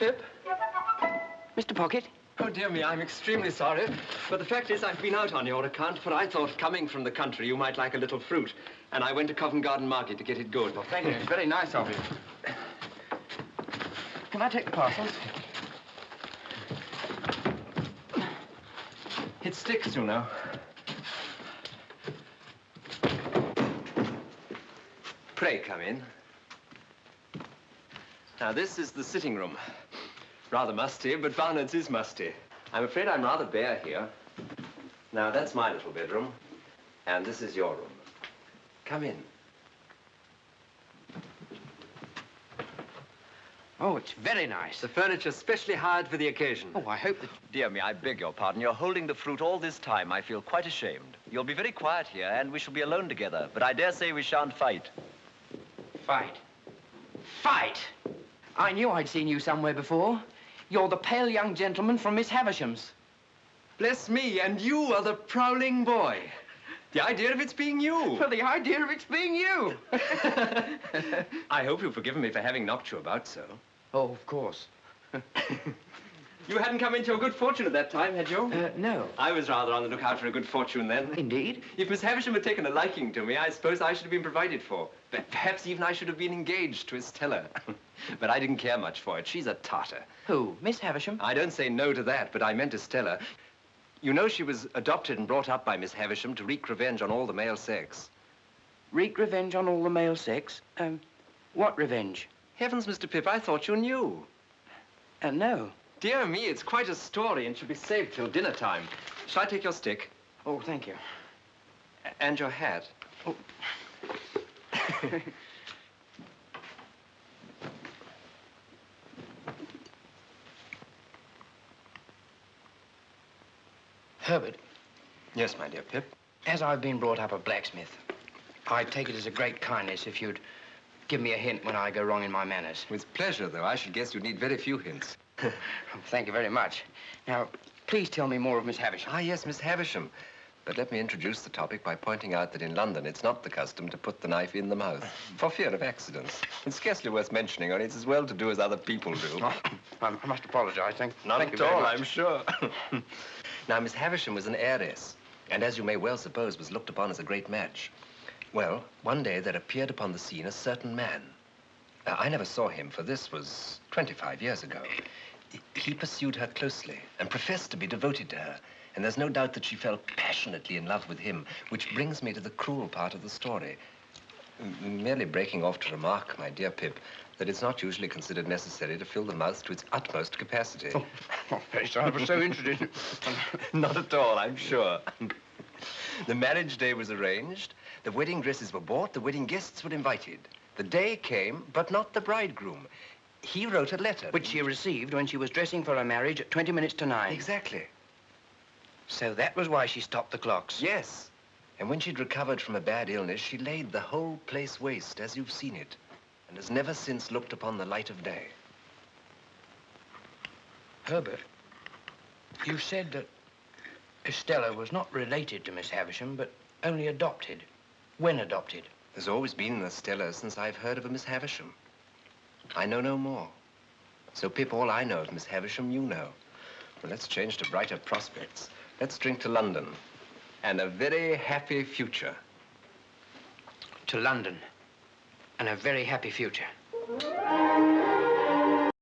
Pip? Mr. Pocket? Oh, dear me, I'm extremely sorry. But the fact is, I've been out on your account, for I thought, coming from the country, you might like a little fruit. And I went to Covent Garden Market to get it good. Well, thank you. It's very nice of you. Can I take the parcels? It sticks, you know. Pray come in. Now, this is the sitting room. Rather musty, but Barnard's is musty. I'm afraid I'm rather bare here. Now, that's my little bedroom, and this is your room. Come in. Oh, it's very nice. The furniture's specially hired for the occasion. Oh, I hope that... Dear me, I beg your pardon. You're holding the fruit all this time. I feel quite ashamed. You'll be very quiet here, and we shall be alone together. But I dare say we shan't fight. Fight? Fight? I knew I'd seen you somewhere before. You're the pale young gentleman from Miss Havisham's. Bless me, and you are the prowling boy. The idea of it's being you. Well, the idea of it's being you. I hope you've forgiven me for having knocked you about so. Oh, of course. You hadn't come into your good fortune at that time, had you? No. I was rather on the lookout for a good fortune then. Indeed? If Miss Havisham had taken a liking to me, I suppose I should have been provided for. But perhaps even I should have been engaged to Estella. But I didn't care much for it. She's a tartar. Who? Miss Havisham? I don't say no to that, but I meant Estella. You know she was adopted and brought up by Miss Havisham to wreak revenge on all the male sex. Wreak revenge on all the male sex? What revenge? Heavens, Mr. Pip, I thought you knew. No. Dear me, it's quite a story and should be saved till dinner time. Shall I take your stick? Oh, thank you. And your hat? Oh. Herbert. Yes, my dear Pip. As I've been brought up a blacksmith, I'd take it as a great kindness if you'd give me a hint when I go wrong in my manners. With pleasure, though. I should guess you'd need very few hints. Thank you very much. Now, please tell me more of Miss Havisham. Ah, yes, Miss Havisham. But let me introduce the topic by pointing out that in London, it's not the custom to put the knife in the mouth, for fear of accidents. It's scarcely worth mentioning, only it's as well to do as other people do. Oh, I must apologize. Thank Not you at very all, much. I'm sure. Now, Miss Havisham was an heiress, and as you may well suppose, was looked upon as a great match. Well, one day there appeared upon the scene a certain man. I never saw him, for this was 25 years ago. He pursued her closely and professed to be devoted to her. And there's no doubt that she fell passionately in love with him, which brings me to the cruel part of the story. Merely breaking off to remark, my dear Pip, that it's not usually considered necessary to fill the mouth to its utmost capacity. Oh, very sorry. I was so interested. Not at all, I'm sure. The marriage day was arranged, the wedding dresses were bought, the wedding guests were invited. The day came, but not the bridegroom. He wrote a letter. Which she received when she was dressing for her marriage at 20 minutes to 9. Exactly. So that was why she stopped the clocks. Yes. And when she'd recovered from a bad illness, she laid the whole place waste, as you've seen it, and has never since looked upon the light of day. Herbert, you said that Estella was not related to Miss Havisham, but only adopted. When adopted? There's always been an Estella since I've heard of a Miss Havisham. I know no more. So, Pip, all I know of Miss Havisham, you know. Well, let's change to brighter prospects. Let's drink to London and a very happy future. To London and a very happy future.